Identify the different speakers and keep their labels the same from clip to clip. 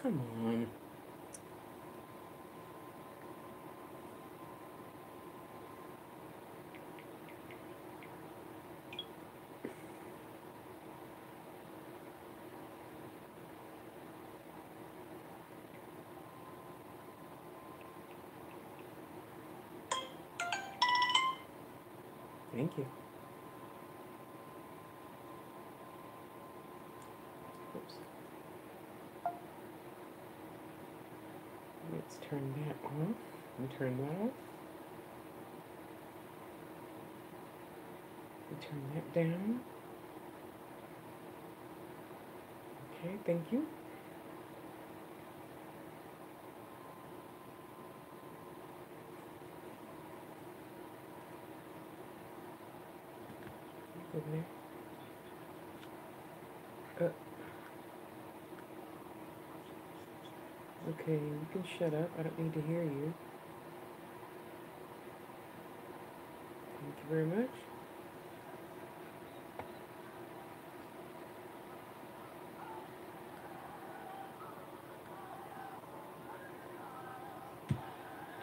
Speaker 1: Come on. Thank you. Oops. Let's turn that off and turn that off. And turn that down. Okay, thank you. Over there. Okay, you can shut up. I don't need to hear you. Thank you very much.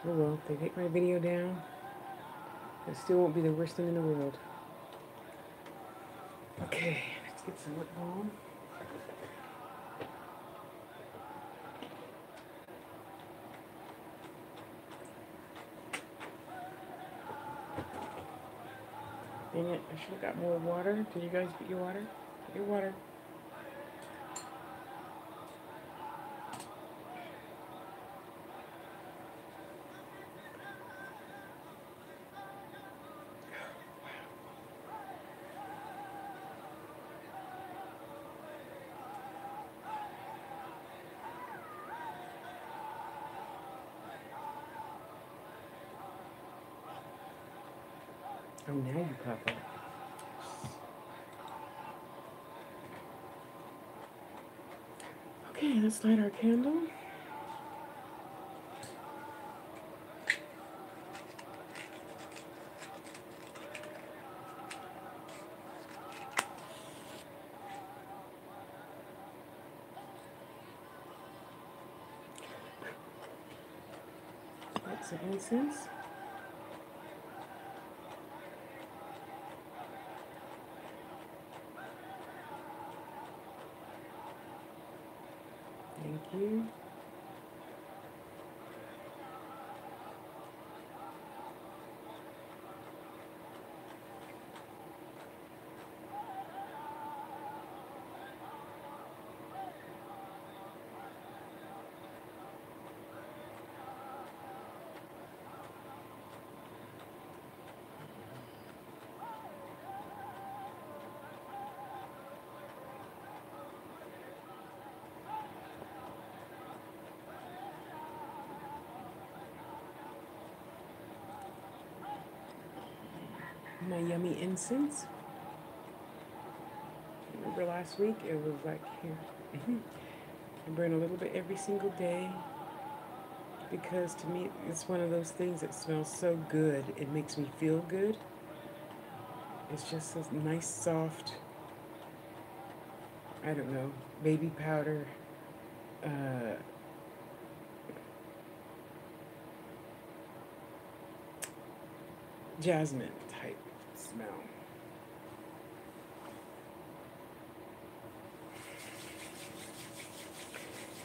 Speaker 1: Oh well, if they take my video down, it still won't be the worst thing in the world. Okay, let's get some lip balm. Dang it, I should have got more water. Did you guys get your water? Get your water. Oh, now you pop up. Okay, let's light our candle. Light some incense. Thank you. My yummy incense. Remember last week? It was like here. I burn a little bit every single day because to me it's one of those things that smells so good. It makes me feel good. It's just a nice, soft, I don't know, baby powder, uh, jasmine type smell.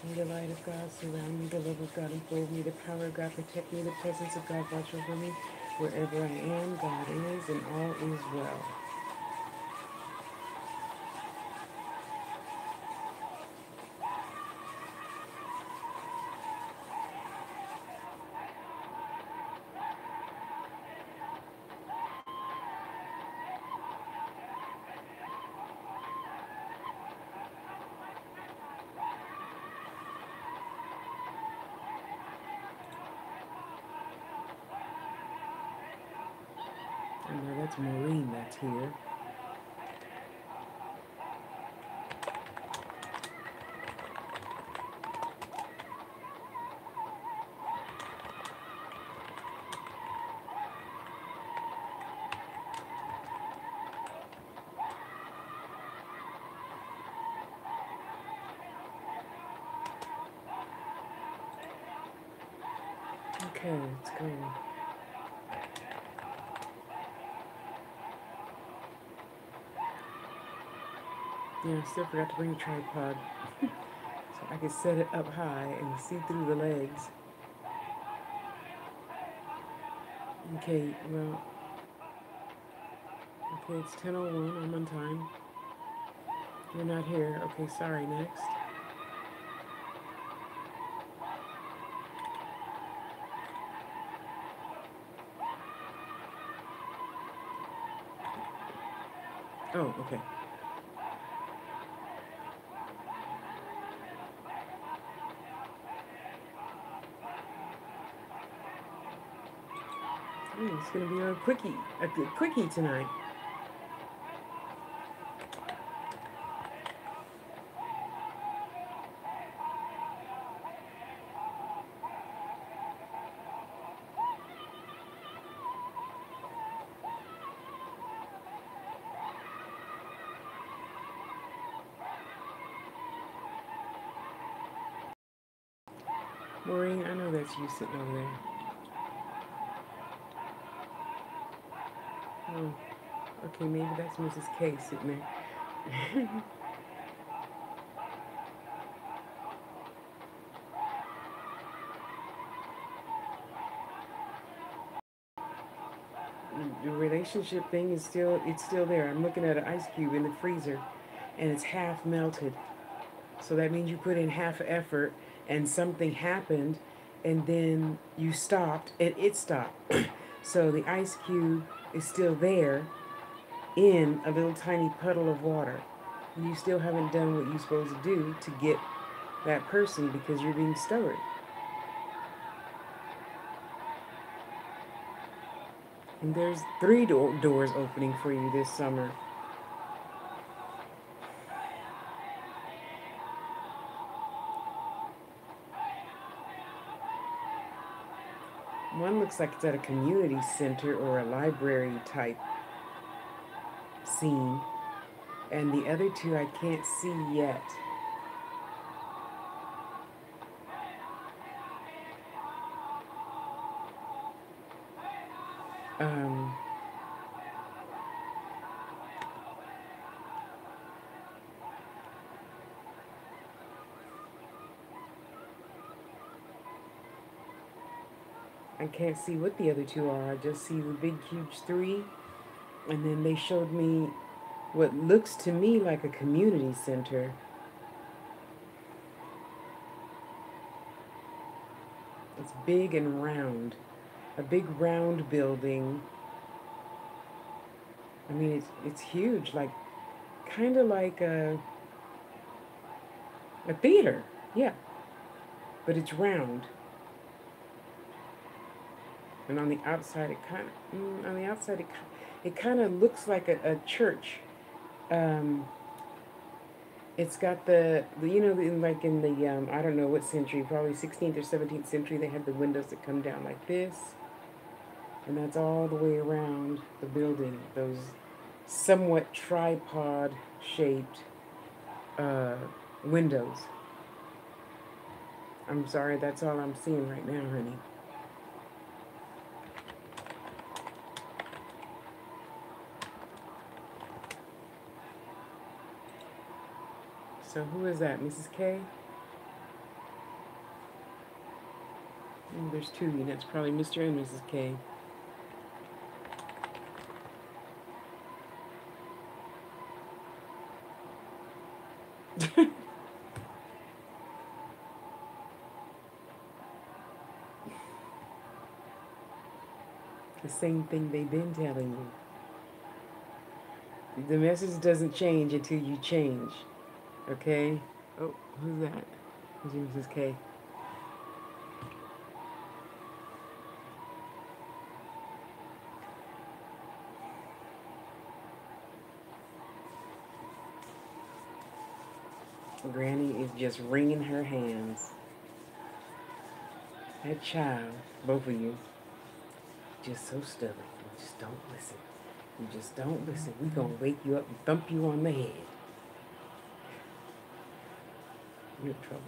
Speaker 1: May the light of God surround me, the love of God enfold me, the power of God protect me, the presence of God watch over me. Wherever I am, God is, and all is well. I know that's Maureen that's here. Okay, let's go. Yeah, I still forgot to bring a tripod. So I could set it up high and see through the legs. Okay, well, okay, it's 10:01. I'm on time. You're not here. Okay, sorry, next. Oh, okay. It's gonna be a quickie tonight. Maureen, I know that's you sitting over there. Oh, okay, maybe that's Mrs. K sitting there. The relationship thing is still there. I'm looking at an ice cube in the freezer and it's half melted. So that means you put in half effort and something happened and then you stopped and it stopped. So the ice cube is still there in a little tiny puddle of water. You still haven't done what you're supposed to do to get that person because you're being stubborn. And there's three doors opening for you this summer. One looks like it's at a community center or a library type scene, and the other two I can't see yet. Um, I can't see what the other two are. I just see the big, huge three, and then they showed me what looks to me like a community center. It's big and round. A big round building. I mean, it's huge, like kind of like a theater, yeah, but it's round. And on the outside, it kind of looks like a church. Um, it's got like in the I don't know what century, probably 16th or 17th century, they had the windows that come down like this, and that's all the way around the building. Those somewhat tripod shaped uh, windows. I'm sorry, that's all I'm seeing right now, honey. So who is that, Mrs. K? There's two units, probably Mr. and Mrs. K. The same thing they've been telling you. The message doesn't change until you change. Okay? Oh, who's that? Who's Mrs. K? Granny is just wringing her hands. That child, both of you, just so stubborn. You just don't listen. You just don't listen. We gonna wake you up and thump you on the head. You're in trouble.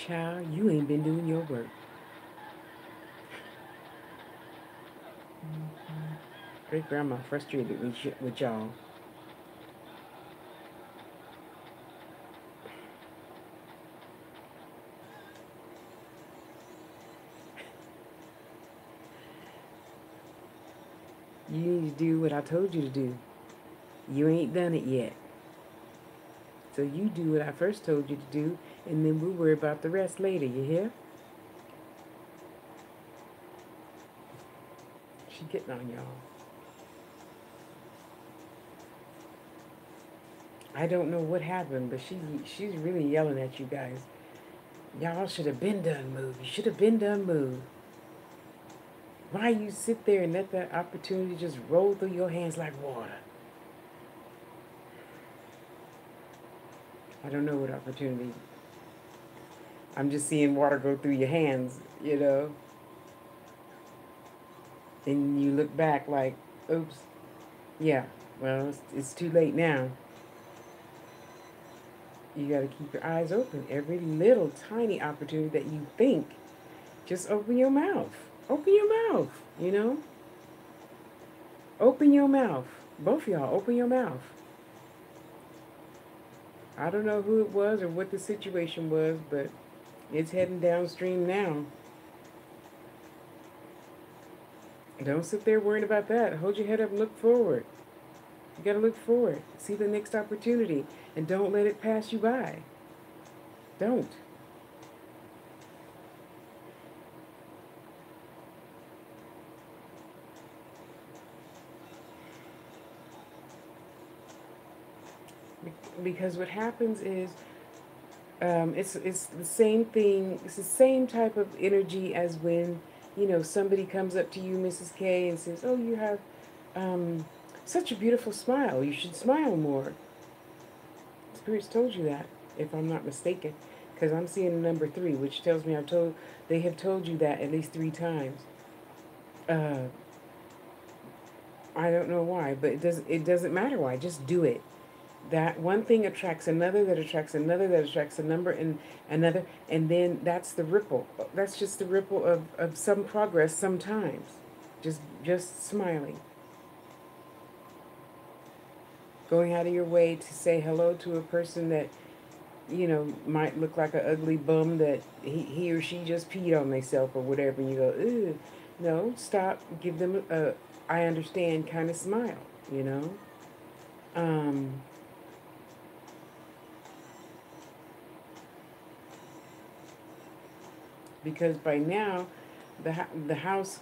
Speaker 1: Child, you ain't been doing your work. Great grandma frustrated with y'all. You need to do what I told you to do. You ain't done it yet. So you do what I first told you to do, and then we'll worry about the rest later, you hear? She getting on y'all. I don't know what happened, but she's really yelling at you guys. Y'all should have been done move. You should have been done move. Why you sit there and let that opportunity just roll through your hands like water? I don't know what opportunity. I'm just seeing water go through your hands, you know. And you look back like, oops, yeah, well, it's too late now. You got to keep your eyes open. Every little tiny opportunity that you think, just open your mouth. Open your mouth, you know? Open your mouth. Both of y'all, open your mouth. I don't know who it was or what the situation was, but it's heading downstream now. Don't sit there worrying about that. Hold your head up and look forward. You got to look forward. See the next opportunity. And don't let it pass you by. Don't. Because what happens is it's the same thing. It's the same type of energy as when, you know, somebody comes up to you, Mrs. K, and says, oh, you have um, such a beautiful smile. You should smile more. Spirits told you that, if I'm not mistaken, because I'm seeing the number 3, which tells me they have told you that at least 3 times. Uh, I don't know why, but it doesn't matter why. Just do it. That one thing attracts another, that attracts another, that attracts a number and another, and then that's the ripple. That's just the ripple of some progress sometimes. Just smiling. Going out of your way to say hello to a person that, you know, might look like an ugly bum that he or she just peed on themselves or whatever, and you go, ew. No, stop. Give them a I understand kind of smile, you know? Um, because by now, the house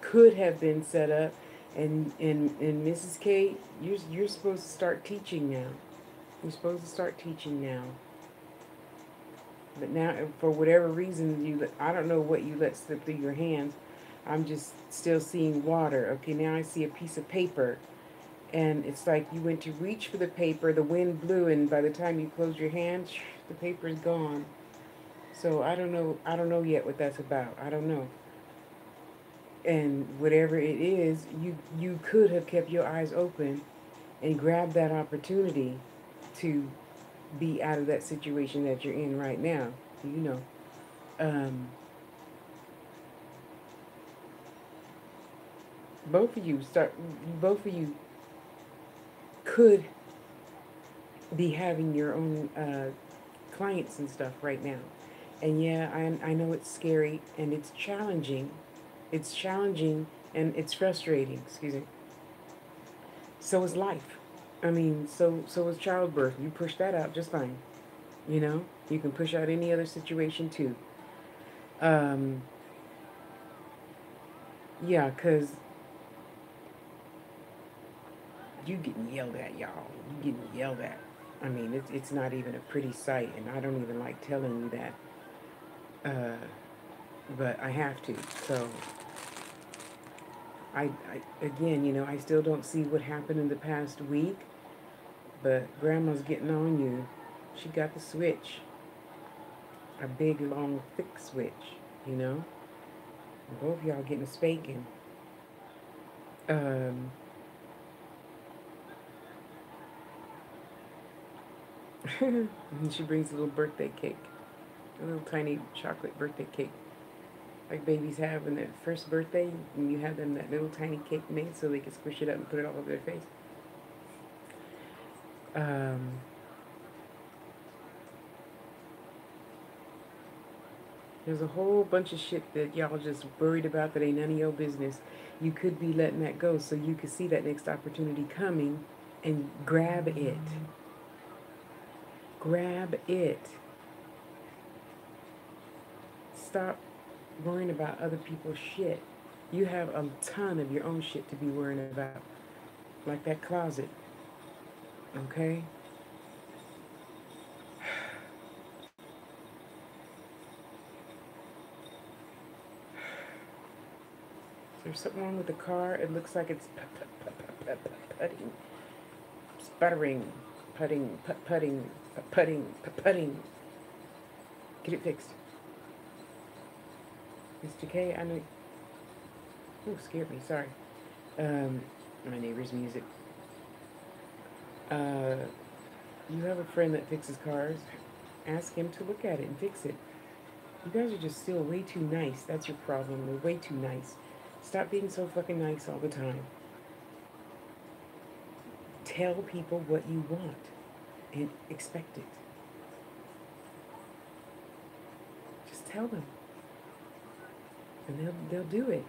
Speaker 1: could have been set up, and Mrs. K, you're supposed to start teaching now. You're supposed to start teaching now. But now, for whatever reason, I don't know what you let slip through your hands. I'm just still seeing water. Okay, now I see a piece of paper. And it's like you went to reach for the paper, the wind blew, and by the time you close your hand, the paper's gone. So I don't know yet what that's about. I don't know. And whatever it is, you could have kept your eyes open and grabbed that opportunity to be out of that situation that you're in right now. You know, um, both of you start. Both of you could be having your own clients and stuff right now. And yeah, I know it's scary and it's challenging. It's challenging and it's frustrating. Excuse me. So is life. I mean, so is childbirth. You push that out just fine. You know, you can push out any other situation too. Um, yeah, cause you getting yelled at, y'all. You getting yelled at. I mean, it's not even a pretty sight, and I don't even like telling you that. Uh, but I have to. So I again, you know, I still don't see what happened in the past week, but Grandma's getting on you. She got the switch, a big, long, thick switch, you know. And both y'all getting a spanking. Um, and she brings a little birthday cake. A little tiny chocolate birthday cake, like babies have in their first birthday, and you have them that little tiny cake made so they can squish it up and put it all over their face. Um, there's a whole bunch of shit that y'all just worried about that ain't none of your business. You could be letting that go so you could see that next opportunity coming and grab it. Grab it. Stop worrying about other people's shit. You have a ton of your own shit to be worrying about, like that closet. Okay? Is there something wrong with the car? It looks like it's putting, sputtering, putting. Get it fixed. Mr. K, I know. Oh, scared me. Sorry. My neighbor's music. Uh, you have a friend that fixes cars. Ask him to look at it and fix it. You guys are just still way too nice. That's your problem. You're way too nice. Stop being so fucking nice all the time. Tell people what you want and expect it. Just tell them. And they'll do it.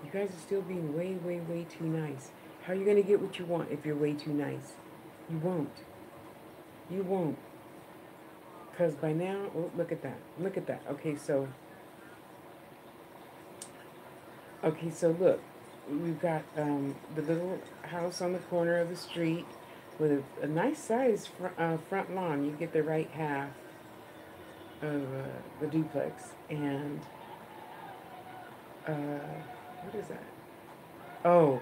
Speaker 1: You guys are still being way, way, way too nice. How are you going to get what you want if you're way too nice? You won't. You won't. Because by now, oh, look at that. Look at that. Okay, so look. We've got the little house on the corner of the street with a nice size front lawn. You get the right half of the duplex. And what is that? Oh,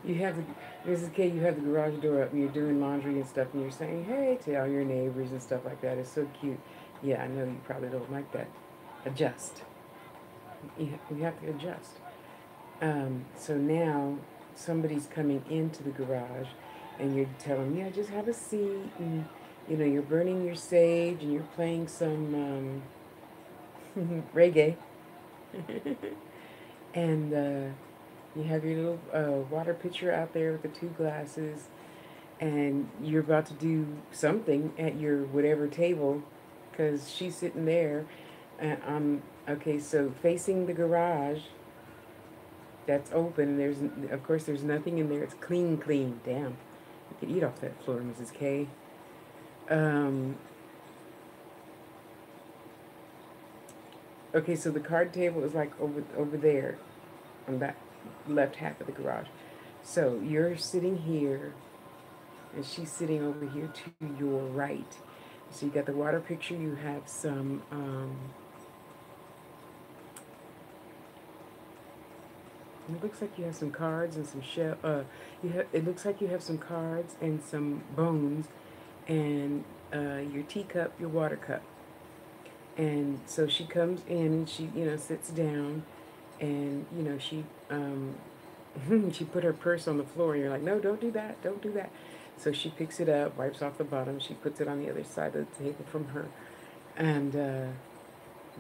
Speaker 1: you have the, Mrs. K, you have the garage door up and you're doing laundry and stuff and you're saying, hey, to all your neighbors and stuff like that. It's so cute. Yeah, I know you probably don't like that. Adjust. You have to adjust. So now somebody's coming into the garage and you're telling me, yeah, just have a seat. And, you know, you're burning your sage and you're playing some reggae. And you have your little water pitcher out there with the two glasses, and you're about to do something at your whatever table, because she's sitting there. Okay, so facing the garage, that's open. There's of course there's nothing in there. It's clean, clean. Damn, you could eat off that floor, Mrs. K. Um, okay, so the card table is like over there, on that left half of the garage. So you're sitting here, and she's sitting over here to your right. So you got the water picture. You have some. It looks like you have some cards and some shell. It looks like you have some cards and some bones, and your teacup, your water cup. And so she comes in and she, sits down, and she put her purse on the floor, and you're like, no, don't do that, don't do that. So she picks it up, wipes off the bottom, she puts it on the other side of the table from her, and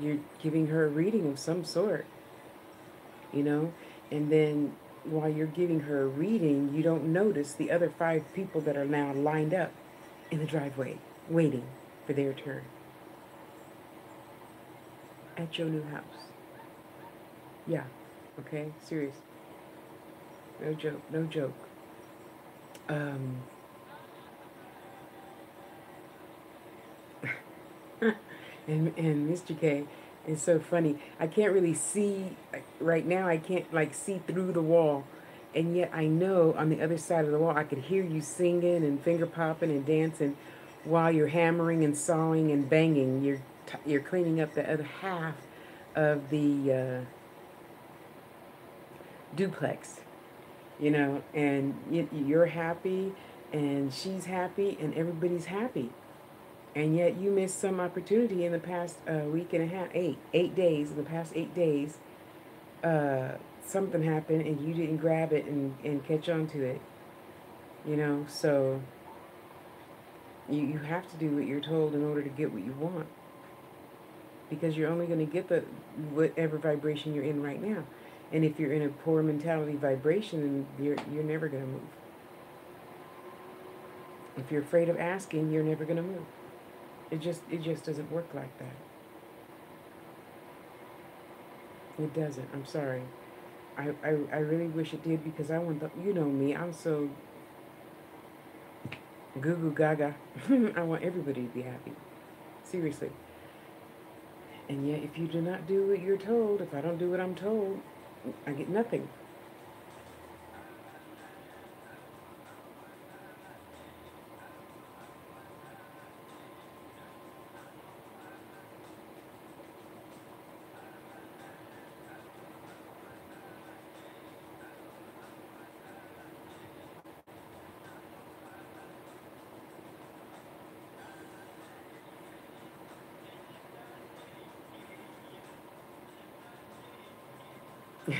Speaker 1: you're giving her a reading of some sort, and then while you're giving her a reading, you don't notice the other 5 people that are now lined up in the driveway, waiting for their turn at your new house. Yeah, okay, serious. No joke, no joke. Um, and Mr. K is so funny. I can't really see right now. I can't like see through the wall, and yet I know on the other side of the wall I could hear you singing and finger popping and dancing while you're hammering and sawing and banging. You're cleaning up the other half of the duplex, and you're happy, and she's happy, and everybody's happy. And yet you missed some opportunity in the past week and a half, 8 days. In the past 8 days, uh, something happened and you didn't grab it and catch on to it. So you have to do what you're told in order to get what you want. because you're only going to get the whatever vibration you're in right now. And if you're in a poor mentality vibration, then you're never going to move. If you're afraid of asking, you're never going to move. It just doesn't work like that. It doesn't. I'm sorry. I really wish it did, because I want the, you know me, I'm so goo goo gaga. I want everybody to be happy. Seriously. And yet, if you do not do what you're told, if I don't do what I'm told, I get nothing.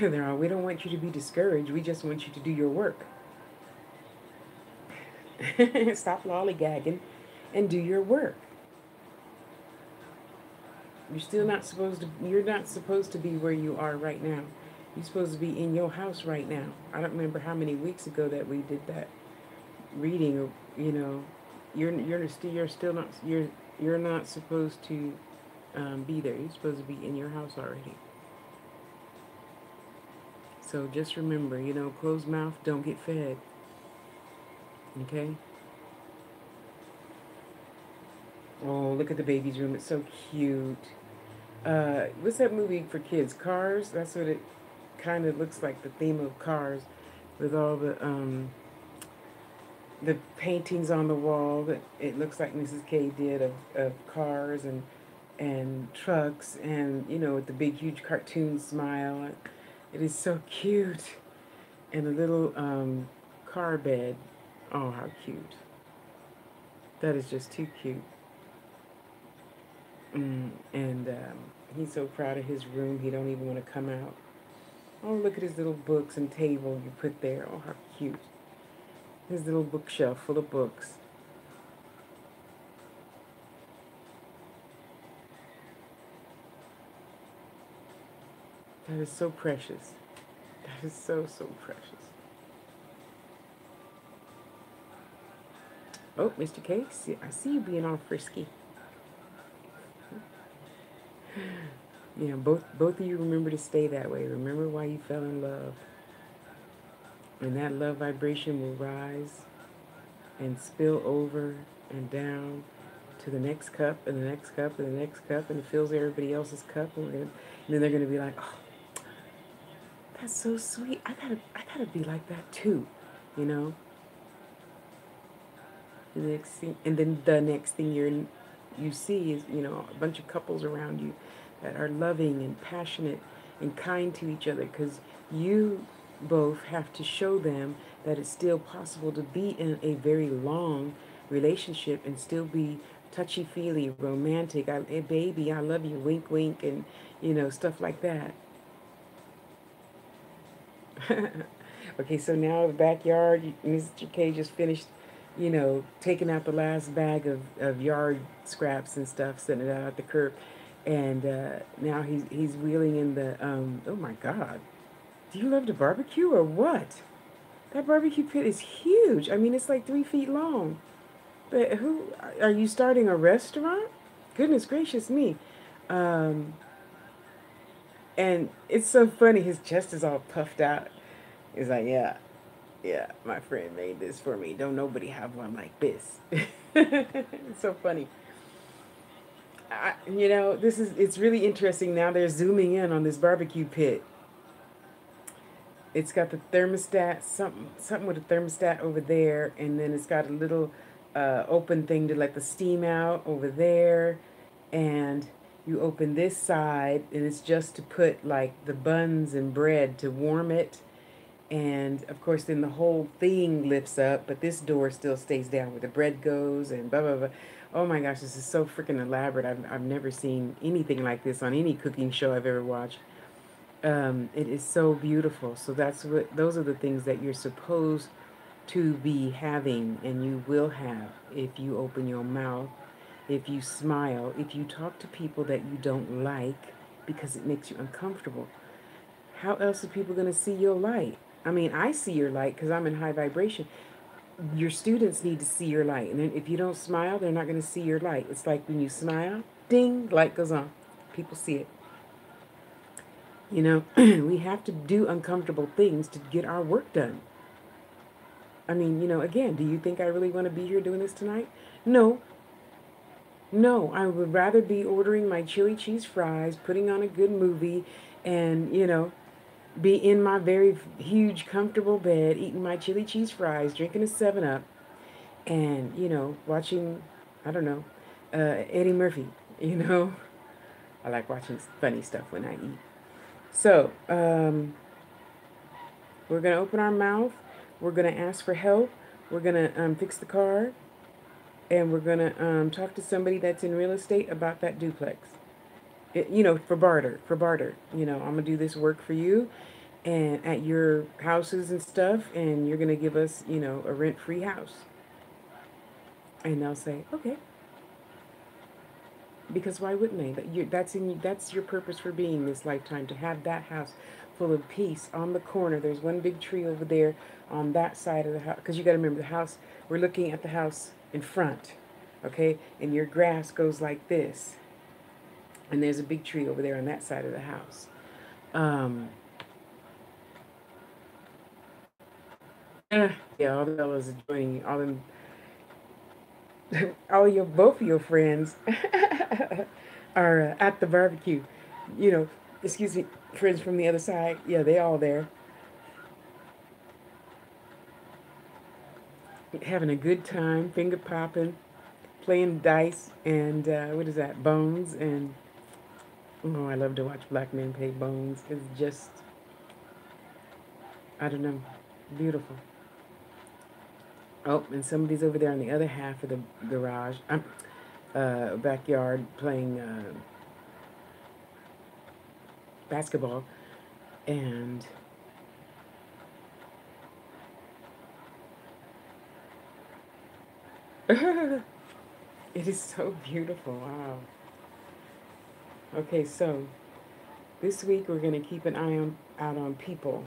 Speaker 1: They're all, we don't want you to be discouraged. We just want you to do your work. Stop lollygagging and do your work. You're still not supposed to. You're not supposed to be where you are right now. You're supposed to be in your house right now. I don't remember how many weeks ago that we did that reading. Or you're still not you're not supposed to be there. You're supposed to be in your house already. So just remember, closed mouth don't get fed. Okay. Oh, look at the baby's room. It's so cute. What's that movie for kids? Cars. That's what it kind of looks like. The theme of Cars, with all the paintings on the wall that it looks like Mrs. K did of cars and trucks, and with the big huge cartoon smile. It is so cute. And a little car bed. Oh, how cute. That is just too cute. And he's so proud of his room, he don't even want to come out. Oh, look at his little books and table you put there. Oh, how cute. His little bookshelf full of books. That is so precious. That is so, so precious. Oh, Mr. K, I see you being all frisky. Both of you remember to stay that way. Remember why you fell in love. And that love vibration will rise and spill over and down to the next cup and the next cup and the next cup, and it fills everybody else's cup, and then they're gonna be like, oh, that's so sweet. I gotta be like that too, you know. The next thing, and then the next thing you see is a bunch of couples around you that are loving and passionate and kind to each other, because you both have to show them that it's still possible to be in a very long relationship and still be touchy-feely, romantic. Hey, baby, I love you, wink, wink, and stuff like that. Okay, so now the backyard, Mr. K just finished, taking out the last bag of yard scraps and stuff, setting it out at the curb. And now he's wheeling in the, oh my God. Do you love to barbecue or what? That barbecue pit is huge. I mean, it's like 3 feet long. But are you starting a restaurant? Goodness gracious me. Um, and it's so funny. His chest is all puffed out. He's like, yeah, yeah, my friend made this for me. Don't nobody have one like this. It's so funny. It's really interesting now. They're zooming in on this barbecue pit. It's got the thermostat, something with a thermostat over there, and then it's got a little open thing to let the steam out over there, and you open this side, and it's just to put like the buns and bread to warm it, and of course then the whole thing lifts up, but this door still stays down where the bread goes, and blah blah blah. Oh my gosh, this is so freaking elaborate. I've never seen anything like this on any cooking show I've ever watched. It is so beautiful. So those are the things that you're supposed to be having, and you will have if you open your mouth if you smile, if you talk to people that you don't like because it makes you uncomfortable, how else are people going to see your light? I mean, I see your light because I'm in high vibration. Your students need to see your light. And then if you don't smile, they're not going to see your light. It's like when you smile, ding, light goes on. People see it. You know, we have to do uncomfortable things to get our work done. I mean, again, do you think I really want to be here doing this tonight? No. No, I would rather be ordering my chili cheese fries, putting on a good movie, and, be in my very huge, comfortable bed, eating my chili cheese fries, drinking a 7 Up, and, watching, I don't know, Eddie Murphy. You know, I like watching funny stuff when I eat. So, we're going to open our mouth. We're going to ask for help. We're going to fix the car. And we're going to talk to somebody that's in real estate about that duplex. For barter. For barter. I'm going to do this work for you and at your houses and stuff. And you're going to give us, a rent-free house. And they'll say, okay. Because why wouldn't they? That's your purpose for being this lifetime, to have that house full of peace on the corner. There's one big tree over there on that side of the house. Because you got to remember the house, we're looking at the house in front, okay? And your grass goes like this. And there's a big tree over there on that side of the house. Yeah, all the fellas are joining you. Both of your friends are at the barbecue. Excuse me, friends from the other side. Yeah, they all there, having a good time, finger popping, playing dice, and what is that? Bones. And oh, I love to watch black men play bones. It's just, I don't know, beautiful. Oh, and somebody's over there on the other half of the garage, backyard, playing basketball, and it is so beautiful. Wow. Okay, so this week we're going to keep an eye out on people.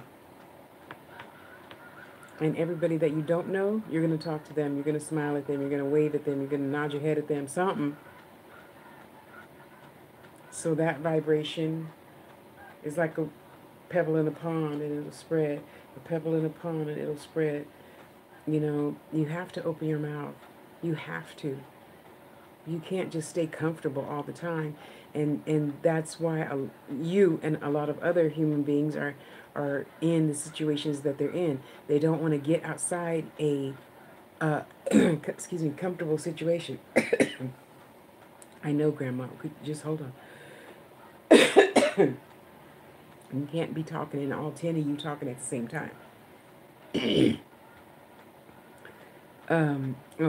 Speaker 1: And everybody that you don't know, you're going to talk to them. You're going to smile at them. You're going to wave at them. You're going to nod your head at them. Something. So that vibration is like a pebble in a pond and it'll spread. A pebble in a pond and it'll spread. You have to open your mouth. You have to. You can't just stay comfortable all the time. And that's why you and a lot of other human beings are in the situations that they're in. They don't want to get outside a excuse me, comfortable situation. I know, Grandma. Just hold on. You can't be talking and all 10 of you talking at the same time.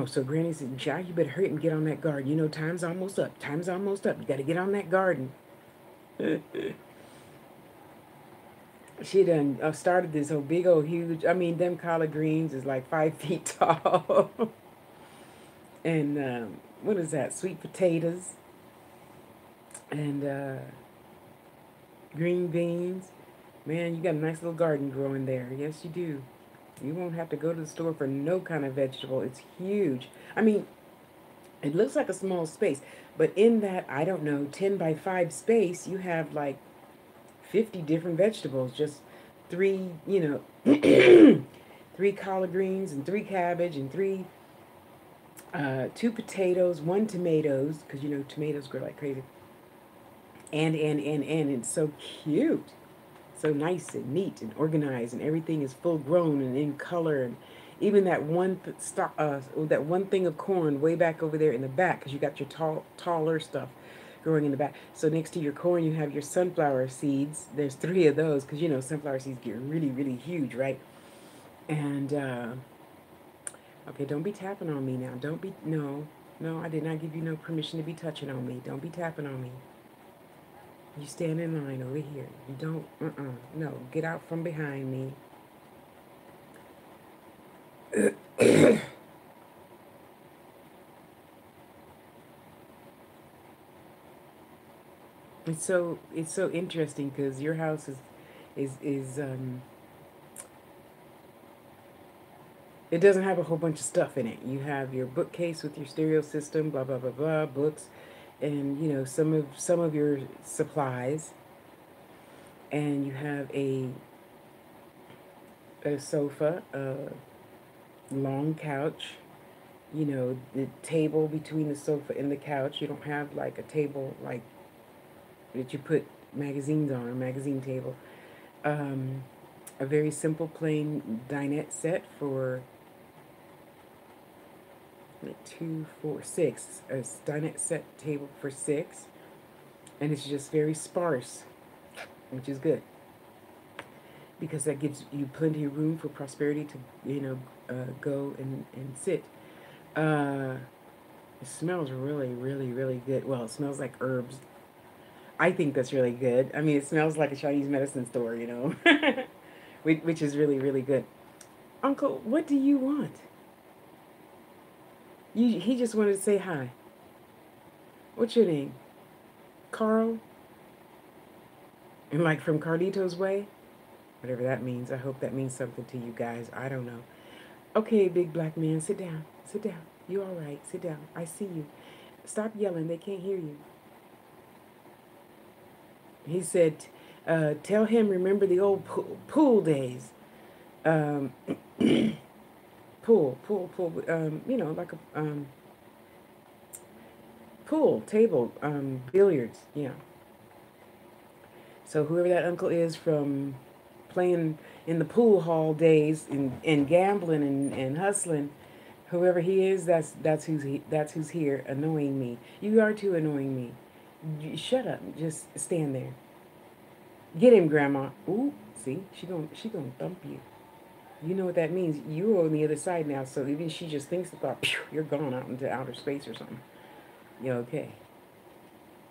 Speaker 1: So Granny said, Jack, you better hurry and get on that garden. Time's almost up. Time's almost up. You got to get on that garden. She done started this whole big old huge, them collard greens is like 5 feet tall. And what is that? Sweet potatoes. And green beans. Man, you got a nice little garden growing there. Yes, you do. You won't have to go to the store for no kind of vegetable. It's huge. It looks like a small space, but in that, I don't know, 10 by 5 space, you have like 50 different vegetables. Just 3, 3 collard greens and 3 cabbage and 2 potatoes, 1 tomatoes, because tomatoes grow like crazy. And it's so cute. So nice and neat and organized, and everything is full grown and in color. And even that that one thing of corn way back over there in the back, because you got your taller stuff growing in the back. So next to your corn, you have your sunflower seeds. There's 3 of those, because sunflower seeds get really, really huge, right? And okay, don't be tapping on me now. Don't be no. I did not give you no permission to be touching on me. Don't be tapping on me. You stand in line over here. You don't, no, get out from behind me. it's so interesting because your house is it doesn't have a whole bunch of stuff in it. You have your bookcase with your stereo system, blah blah blah blah, books, and you know some of your supplies, and you have a sofa, a long couch, you know, the table between the sofa and the couch. You don't have like a table like that you put magazines on, a magazine table. Um, a very simple plain dinette set for like two, four, six. A dinette set table for six, and it's just very sparse, which is good because that gives you plenty of room for prosperity to, you know, go and sit. Uh, it smells really, really, really good. Well, it smells like herbs. I think that's really good. I mean, it smells like a Chinese medicine store, you know, which is really, really good. Uncle, what do you want? He just wanted to say hi. What's your name? Carl? And like from Carlito's Way? Whatever that means. I hope that means something to you guys. I don't know. Okay, big black man, sit down. Sit down. You all right? Sit down. I see you. Stop yelling. They can't hear you. He said, tell him remember the old pool days. Um, pool. You know, like a pool table, billiards. Yeah. So whoever that uncle is from playing in the pool hall days and gambling and hustling, whoever he is, that's who's here annoying me. You are too annoying me. Shut up. Just stand there. Get him, Grandma. Ooh, see, she gonna thump you. You know what that means. You're on the other side now, so even she just thinks about, pew, you're gone out into outer space or something. You're okay.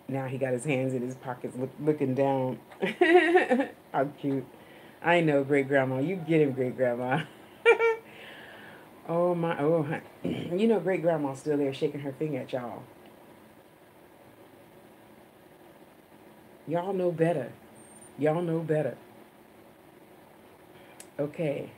Speaker 1: Now he got his hands in his pockets, looking down. How cute. I know, great grandma. You get him, great grandma. Oh my, oh, you know, great grandma's still there shaking her finger at y'all. Y'all know better. Y'all know better. Okay.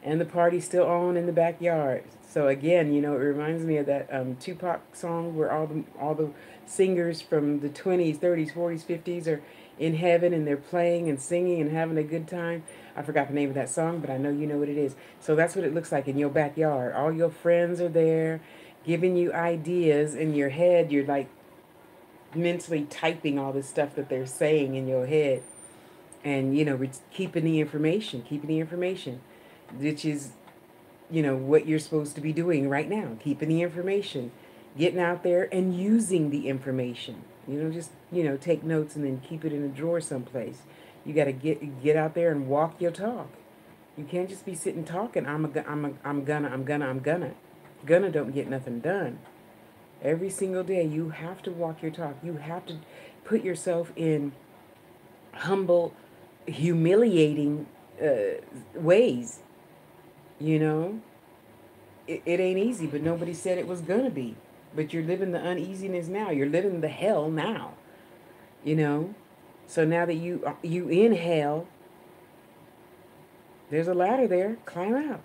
Speaker 1: And the party's still on in the backyard. So again, you know, it reminds me of that Tupac song where all the singers from the 20s, 30s, 40s, 50s are in heaven and they're playing and singing and having a good time. I forgot the name of that song, but I know you know what it is. So that's what it looks like in your backyard. All your friends are there giving you ideas in your head. You're like mentally typing all this stuff that they're saying in your head. And, you know, keeping the information, which is, you know, what you're supposed to be doing right now, keeping the information, getting out there and using the information. You know, just, you know, take notes and then keep it in a drawer someplace. You got to get out there and walk your talk. You can't just be sitting talking. I'm gonna. Gonna don't get nothing done. Every single day, you have to walk your talk. You have to put yourself in humble, humiliating ways. You know, it ain't easy, but nobody said it was gonna be. But you're living the uneasiness now. You're living the hell now. You know, so now that you in hell, there's a ladder there. Climb out.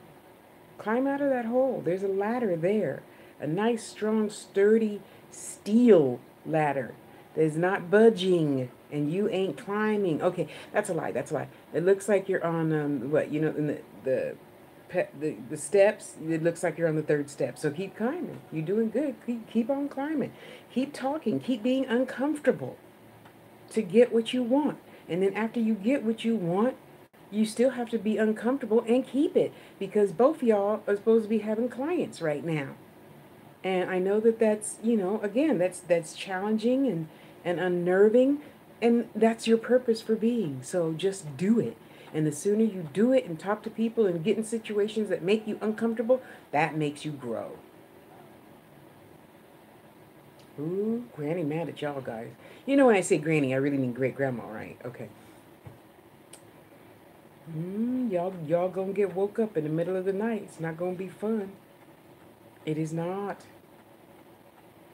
Speaker 1: Climb out of that hole. There's a ladder there. A nice, strong, sturdy steel ladder that is not budging, and you ain't climbing. Okay, that's a lie. That's a lie. It looks like you're on what, you know, in the steps. It looks like you're on the third step. So keep climbing. You're doing good. Keep on climbing. Keep talking. Keep being uncomfortable to get what you want. And then after you get what you want, you still have to be uncomfortable and keep it, because both y'all are supposed to be having clients right now. And I know that that's, you know, again, that's challenging and unnerving, and that's your purpose for being. So just do it. And the sooner you do it and talk to people and get in situations that make you uncomfortable, that makes you grow. Ooh, Granny mad at y'all guys. You know when I say Granny, I really mean great grandma, right? Okay. Y'all gonna get woke up in the middle of the night. It's not gonna be fun. It is not.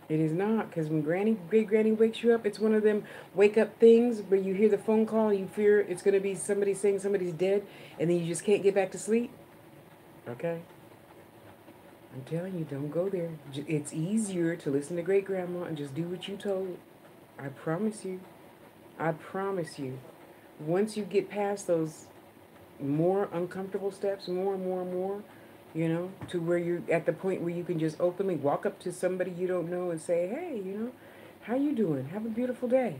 Speaker 1: It is not, because when great granny wakes you up, it's one of them wake up things where you hear the phone call, you fear it's going to be somebody saying somebody's dead, and then you just can't get back to sleep. Okay? I'm telling you, don't go there. It's easier to listen to great grandma and just do what you told. I promise you. I promise you. Once you get past those more uncomfortable steps, more and more and more, to where you're at the point where you can just openly walk up to somebody you don't know and say, hey, how you doing? Have a beautiful day.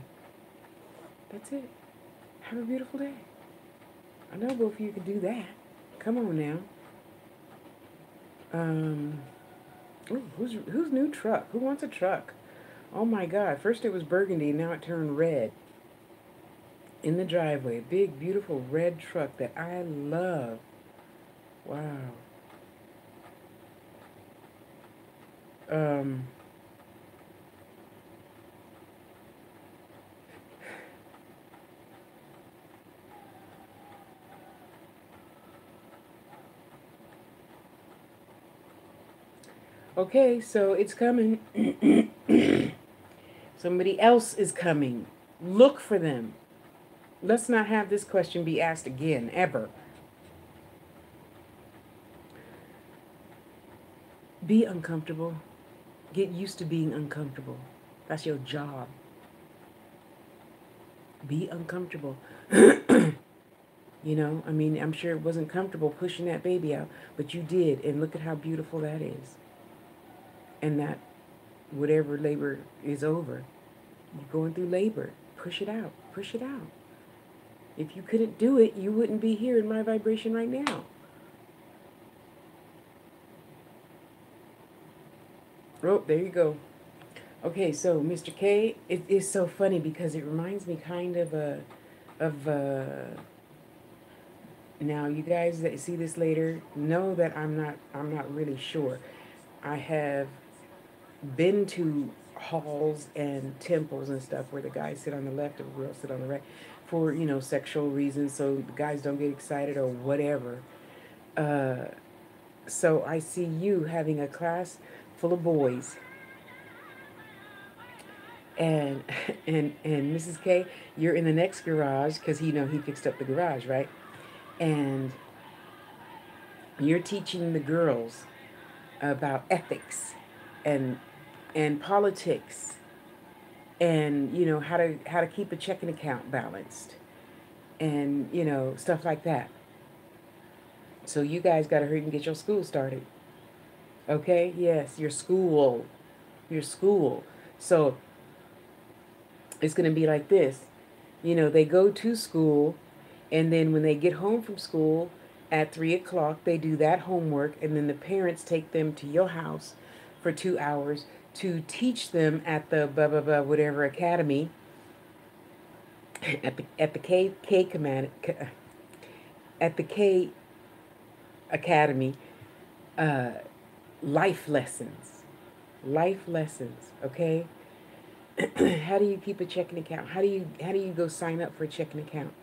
Speaker 1: That's it. Have a beautiful day. I know both of you can do that. Come on now. Um, ooh, who's new truck? Who wants a truck? Oh my God! First it was burgundy, now it turned red. In the driveway, big beautiful red truck that I love. Wow. Um, okay, so it's coming. Somebody else is coming. Look for them. Let's not have this question be asked again, ever. Be uncomfortable. Get used to being uncomfortable. That's your job. Be uncomfortable. I mean, I'm sure it wasn't comfortable pushing that baby out, but you did, and look at how beautiful that is. And that whatever labor is over, you're going through labor. Push it out. Push it out. If you couldn't do it, you wouldn't be here in my vibration right now. Oh, there you go. Okay, so Mr. K, it is so funny because it reminds me kind of now you guys that see this later know that I'm not really sure. I have been to halls and temples and stuff where the guys sit on the left and the girls sit on the right for, sexual reasons so the guys don't get excited or whatever. Uh, so I see you having a class full of boys and and Mrs. K, you're in the next garage because he fixed up the garage, right? And you're teaching the girls about ethics and politics and how to keep a checking account balanced and stuff like that. So you guys got to hurry and get your school started. Okay? Yes, your school. Your school. So it's going to be like this. They go to school, and then when they get home from school at 3 o'clock, they do that homework, and then the parents take them to your house for 2 hours to teach them at the blah blah blah whatever academy at the K command at the K Academy, uh, life lessons, okay? How do you keep a checking account? How do you go sign up for a checking account?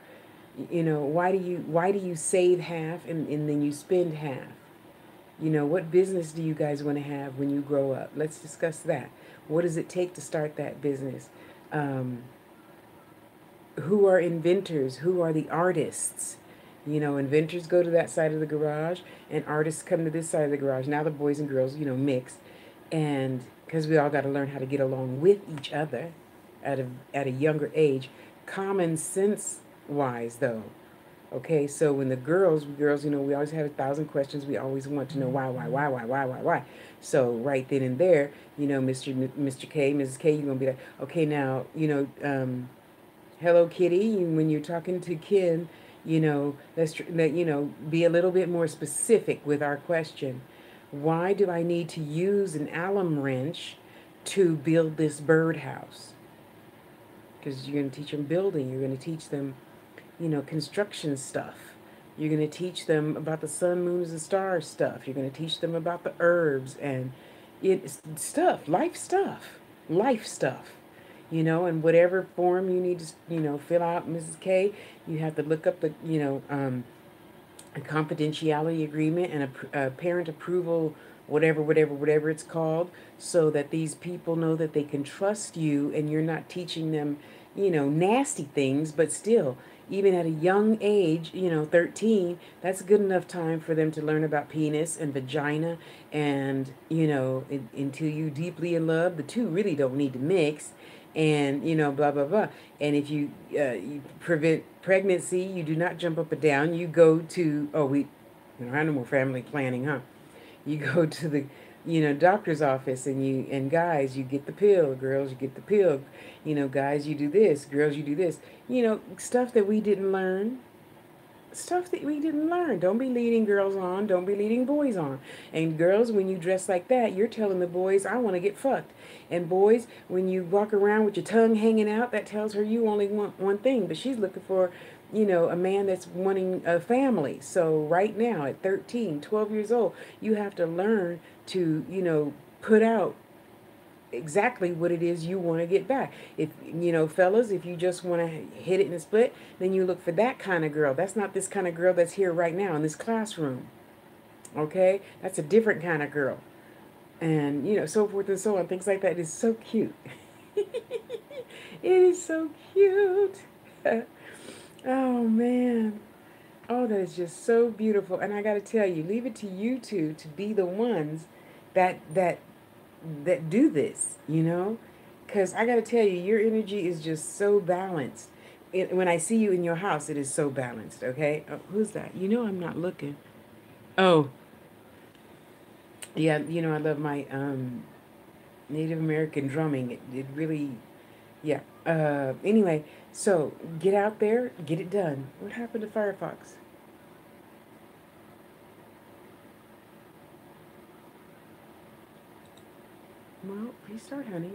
Speaker 1: Why do you save half and then you spend half? What business do you guys want to have when you grow up? Let's discuss that. What does it take to start that business? Um, who are inventors? Who are the artists? Inventors go to that side of the garage, and artists come to this side of the garage. Now the boys and girls, mix, and because we all got to learn how to get along with each other at a younger age, common sense wise though. Okay, so when the girls, we always have 1,000 questions. We always want to know why. So right then and there, Mr. K, Mrs. K, you're gonna be like, okay, now, Hello Kitty, when you're talking to Ken, be a little bit more specific with our question. Why do I need to use an Allen wrench to build this birdhouse? Because you're going to teach them building. You're going to teach them, construction stuff. You're going to teach them about the sun, moons, and stars stuff. You're going to teach them about the herbs and life stuff, life stuff. In whatever form you need to, fill out, Mrs. K, you have to look up a confidentiality agreement and a parent approval whatever, whatever, whatever it's called, so that these people know that they can trust you and you're not teaching them, nasty things, but still, even at a young age, 13, that's good enough time for them to learn about penis and vagina. And, until you deeply in love, the two really don't need to mix. And, blah, blah, blah. And if you prevent pregnancy, you do not jump up and down. You go to, we don't have no more family planning, huh? You go to the, doctor's office, and guys, you get the pill. Girls, you get the pill. Guys, you do this. Girls, you do this. Stuff that we didn't learn. Stuff that we didn't learn. Don't be leading girls on. Don't be leading boys on. And girls, when you dress like that, you're telling the boys, I want to get fucked. And boys, when you walk around with your tongue hanging out, that tells her you only want one thing. But she's looking for, a man that's wanting a family. So right now, at 13, 12 years old, you have to learn to, put out exactly what it is you want to get back. If fellas, if you just want to hit it in a split, then you look for that kind of girl. That's not this kind of girl that's here right now in this classroom. Okay, that's a different kind of girl. And so forth and so on, things like that. It is so cute. It is so cute. Oh man. Oh, that is just so beautiful. And I got to tell you, leave it to you two to be the ones that do this, because I got to tell you, your energy is just so balanced. When I see you in your house, it is so balanced. Okay, who's that? I'm not looking. Oh, yeah, I love my Native American drumming. It really, yeah. Anyway, so get out there, get it done. What happened to Firefox? Well, restart, honey.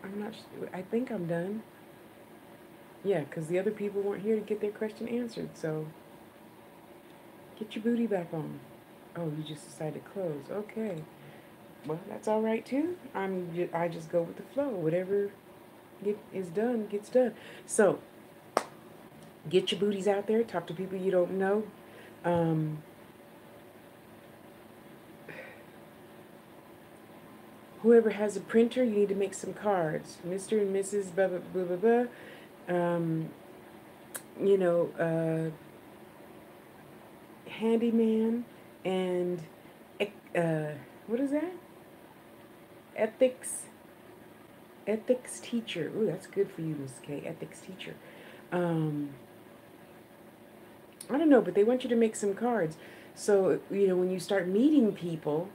Speaker 1: I'm not, I think I'm done. Yeah, because the other people weren't here to get their question answered, so get your booty back on. Oh, you just decided to close. Okay. Well, that's all right, too. I just go with the flow. Whatever is done, gets done. So, get your booties out there. Talk to people you don't know. Um, whoever has a printer, you need to make some cards. Mr. and Mrs. blah, blah, blah, blah, blah. Um, you know, handyman and, what is that? Ethics. Ethics teacher. Ooh, that's good for you, Miss K. Ethics teacher. Um, I don't know, but they want you to make some cards. So, when you start meeting people,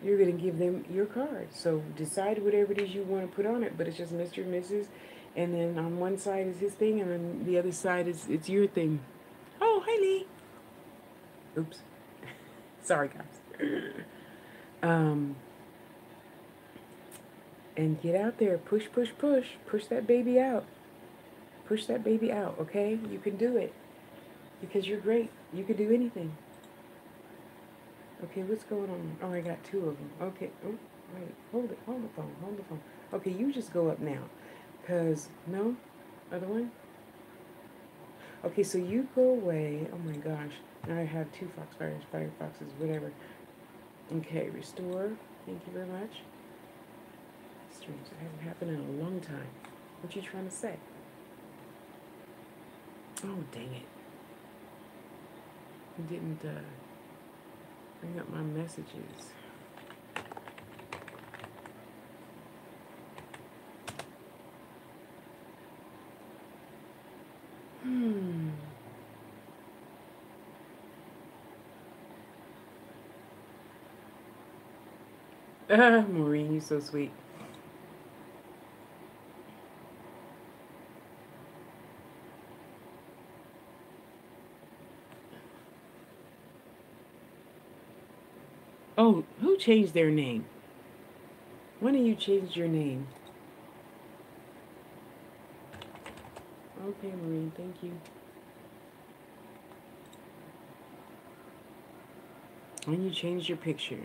Speaker 1: you're going to give them your card. So decide whatever it is you want to put on it, but it's just Mr. and Mrs. And then on one side is his thing, and on the other side it's your thing. Oh, hi, Lee. Oops. Sorry, guys. um, and get out there. Push, push, push. Push that baby out. Push that baby out, okay? You can do it. Because you're great. You can do anything. Okay, what's going on? Oh, I got two of them. Okay. Oh, wait. Hold it. Hold the phone. Hold the phone. Okay, you just go up now. Because, no? Other one? Okay, so you go away. Oh my gosh. Now I have two Firefoxes, whatever. Okay, restore. Thank you very much. Strange. That hasn't happened in a long time. What you trying to say? Oh, dang it. You didn't bring up my messages. Maureen, you're so sweet. Oh, who changed their name? When did you change your name? Okay, Maureen, thank you. When you changed your picture.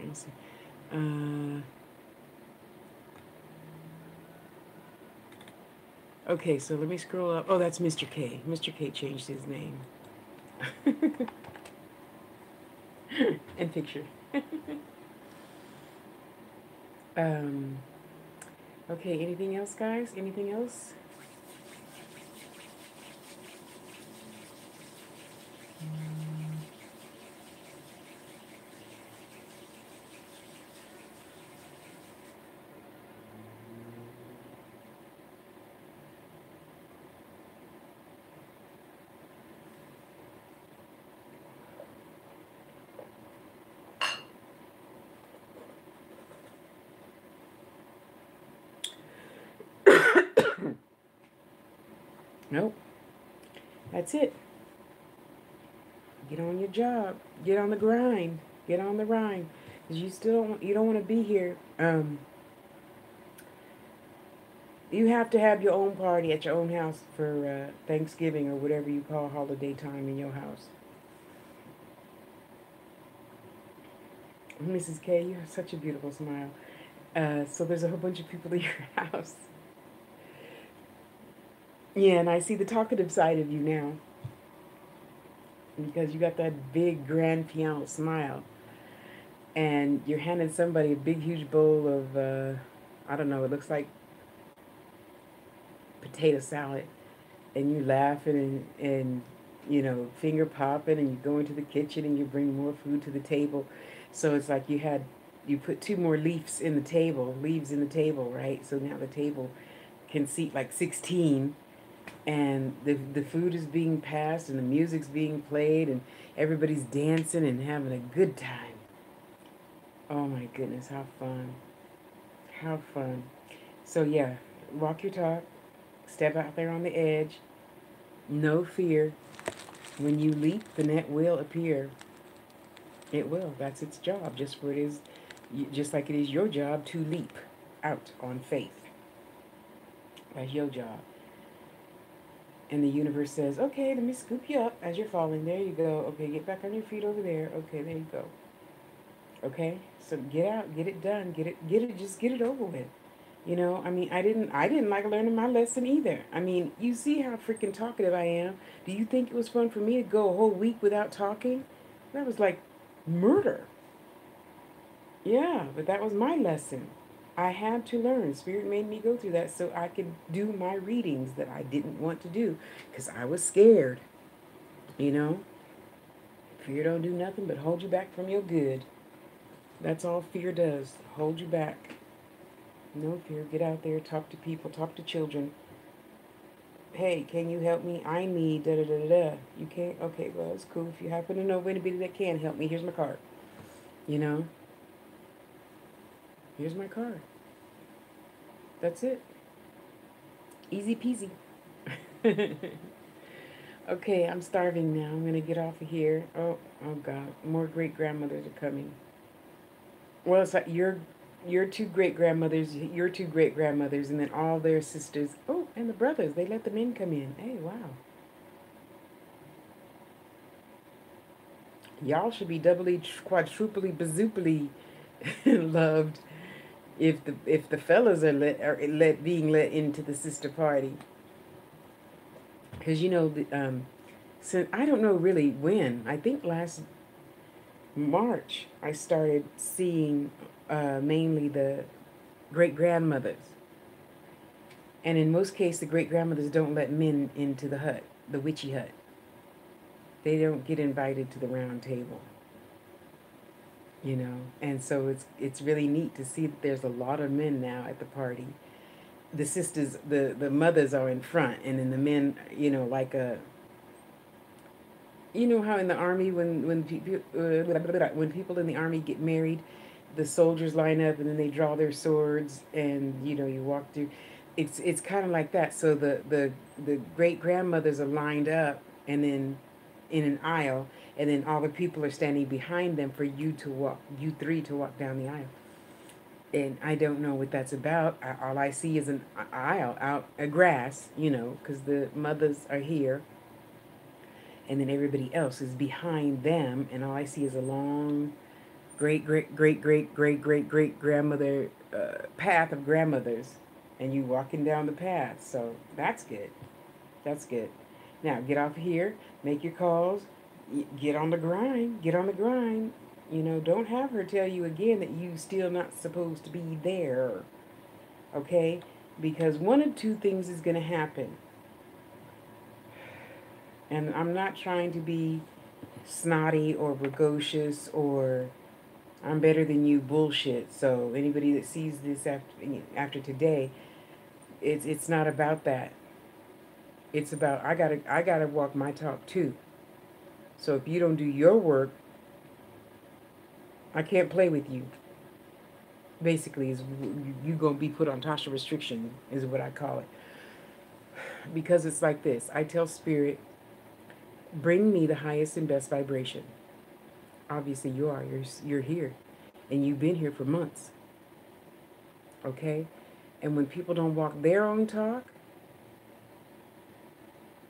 Speaker 1: Okay, so let me scroll up. Oh, that's Mr. K. Mr. K changed his name. And picture. Um, okay, anything else, guys? Anything else? Nope. That's it. Get on your job. Get on the grind. Get on the grind. Cause you don't want to be here. You have to have your own party at your own house for Thanksgiving or whatever you call holiday time in your house. Mrs. K, you have such a beautiful smile. So there's a whole bunch of people in your house. Yeah, and I see the talkative side of you now because you got that big grand piano smile, and you're handing somebody a big huge bowl of I don't know, it looks like potato salad, and you laughing and you know finger popping, and you go into the kitchen and you bring more food to the table. So it's like you put two more leaves in the table, right? So now the table can seat like 16, and the food is being passed and the music's being played and everybody's dancing and having a good time. Oh my goodness, how fun. How fun. So yeah, walk your talk, step out there on the edge, no fear. When you leap, the net will appear. It will. That's its job. Just like it is your job to leap out on faith. That's your job. And the universe says, okay, let me scoop you up as you're falling. There you go. Okay, get back on your feet over there. Okay, there you go. Okay, so get out, get it done, just get it over with. You know, I mean, I didn't like learning my lesson either. I mean, you see how freaking talkative I am. Do you think it was fun for me to go a whole week without talking? That was like murder. Yeah, but that was my lesson. I had to learn. Spirit made me go through that so I could do my readings that I didn't want to do because I was scared. You know, fear don't do nothing but hold you back from your good. That's all fear does. Hold you back. No fear. Get out there, talk to people, talk to children. Hey, can you help me? I need da da da da da. You can't? Okay, well, it's cool. If you happen to know anybody that can help me, here's my card. You know, here's my card. That's it. Easy peasy. Okay, I'm starving now. I'm gonna get off of here. Oh God, more great grandmothers are coming. Well, it's like your two great grandmothers, your two great grandmothers, and then all their sisters. Oh, and the brothers. They let the men come in. Hey, wow. Y'all should be doubly, quadruply, bazooply loved if the fellas are being let into the sister party. Because you know since I don't know really when. I think last March I started seeing mainly the great grandmothers, and in most cases the great grandmothers don't let men into the hut, the witchy hut. They don't get invited to the round table, you know. And so it's really neat to see that there's a lot of men now at the party. The sisters, the mothers are in front, and then the men, you know, like a you know how in the army when people in the army get married, the soldiers line up and then they draw their swords and you know you walk through. It's kind of like that. So the great grandmothers are lined up and then in an aisle, and then all the people are standing behind them for you three to walk down the aisle. And I don't know what that's about. All I see is an aisle out a grass, you know, because the mothers are here and then everybody else is behind them, and all I see is a long great grandmother path of grandmothers, and you walking down the path. So that's good. That's good. Now get off of here, make your calls, get on the grind. Get on the grind. You know, don't have her tell you again that you still not supposed to be there. Okay? Because one of two things is going to happen. And I'm not trying to be snotty or precocious or I'm better than you bullshit. So anybody that sees this after today, it's not about that. It's about I gotta walk my talk too. So if you don't do your work, I can't play with you. Basically, is you gonna be put on Tasha restriction is what I call it. Because it's like this. I tell spirit, bring me the highest and best vibration. Obviously, you are. You're here, and you've been here for months. Okay, and when people don't walk their own talk,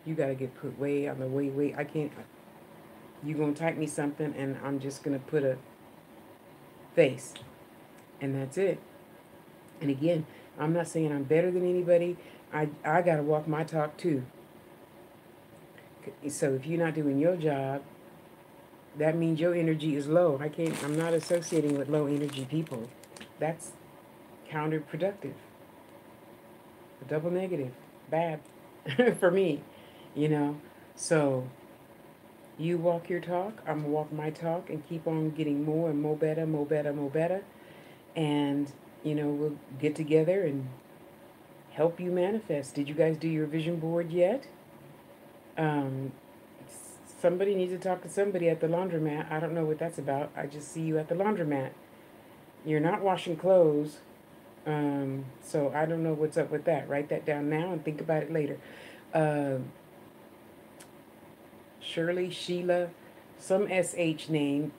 Speaker 1: you gotta get put way on the way. I can't. You gonna type me something, and I'm just gonna put a face, and that's it. And again, I'm not saying I'm better than anybody. I gotta walk my talk too. So if you're not doing your job, that means your energy is low. I'm not associating with low energy people. That's counterproductive. A double negative. Bad for me, you know. So you walk your talk, I'm gonna walk my talk and keep on getting more and more better, more better, more better. And, we'll get together and help you manifest. Did you guys do your vision board yet? Um, Somebody needs to talk to somebody at the laundromat. I don't know what that's about. I just see you at the laundromat. You're not washing clothes. So I don't know what's up with that. Write that down now and think about it later. Um, Shirley, Sheila, some SH name.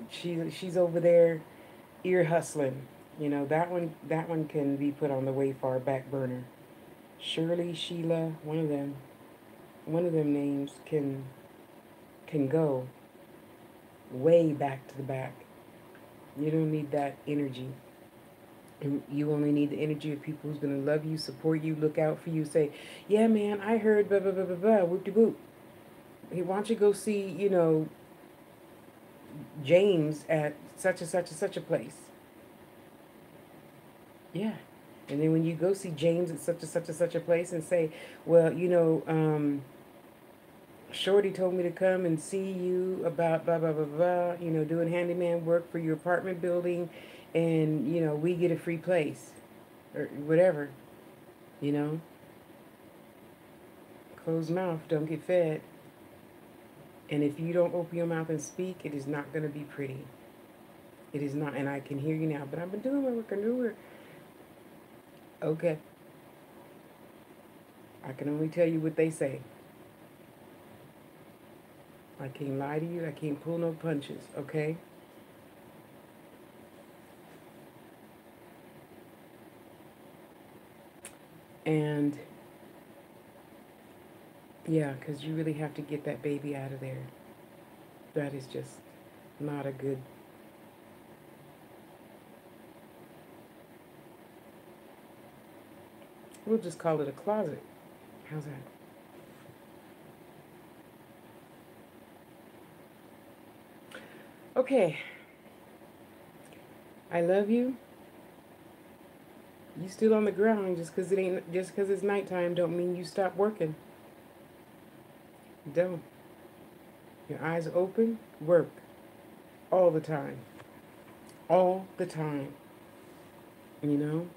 Speaker 1: She's over there ear hustling. That one can be put on the way far back burner. Shirley, Sheila, one of them names can go way back to the back. You don't need that energy. And you only need the energy of people who's going to love you, support you, look out for you, say, yeah, man, I heard blah, blah, blah, blah, blah, whoop-de-whoop. Hey, why don't you go see, James at such and such and such a place? Yeah. And then when you go see James at such and such and such a place and say, well, Shorty told me to come and see you about blah, blah, blah, blah, doing handyman work for your apartment building, and, we get a free place, or whatever, you know. Closed mouth, don't get fed. And if you don't open your mouth and speak, it is not going to be pretty. It is not, and I can hear you now, but I've been doing my work, I knew it. Okay. I can only tell you what they say. I can't lie to you. I can't pull no punches, okay? And, yeah, because you really have to get that baby out of there. That is just not a good... We'll just call it a closet. How's that? Okay. I love you. You still on the ground just because it's nighttime don't mean you stop working. Don't. Your eyes open, work all the time. All the time. You know?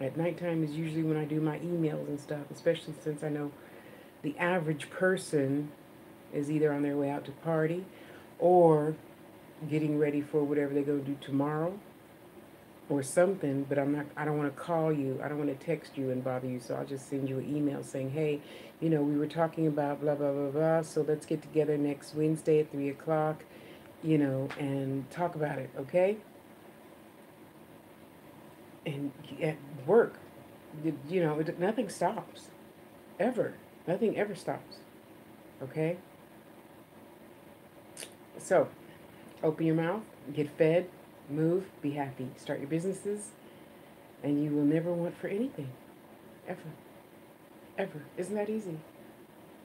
Speaker 1: At nighttime is usually when I do my emails and stuff, especially since I know the average person is either on their way out to party or getting ready for whatever they're going to do tomorrow or something, but I don't want to call you. I don't want to text you and bother you, so I'll just send you an email saying, hey, we were talking about blah, blah, blah, blah, so let's get together next Wednesday at 3 o'clock, and talk about it, okay? And at work, nothing stops, ever. Nothing ever stops, okay? So, open your mouth, get fed, move, be happy. Start your businesses, and you will never want for anything. Ever. Ever. Isn't that easy?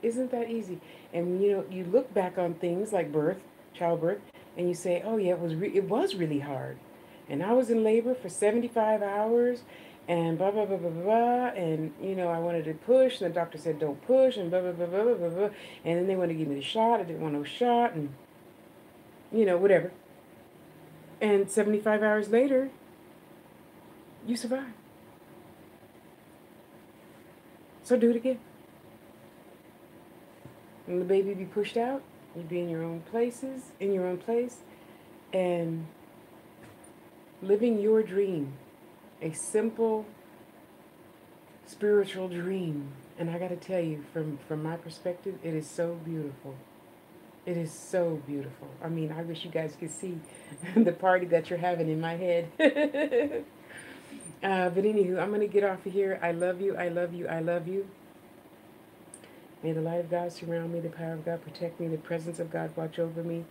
Speaker 1: Isn't that easy? And you know, you look back on things like birth, childbirth, and you say, "Oh yeah, it was really hard." And I was in labor for 75 hours and blah blah blah blah blah, and you know, I wanted to push and the doctor said don't push and blah blah blah blah blah blah, blah. And then they wanted to give me the shot. I didn't want no shot and you know, whatever. And 75 hours later, you survive. So do it again. When the baby be pushed out, you be in your own places, in your own place, and living your dream, a simple spiritual dream. And I got to tell you, from my perspective, it is so beautiful. It is so beautiful. I mean, I wish you guys could see the party that you're having in my head. But anywho, I'm gonna get off of here. I love you. I love you. I love you. May the light of God surround me, the power of God protect me, the presence of God watch over me.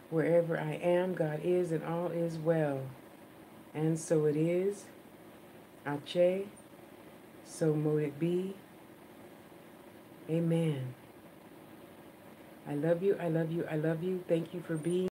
Speaker 1: Wherever I am, God is, and all is well. And so it is. Ache. So mote it be. Amen. I love you. I love you. I love you. Thank you for being.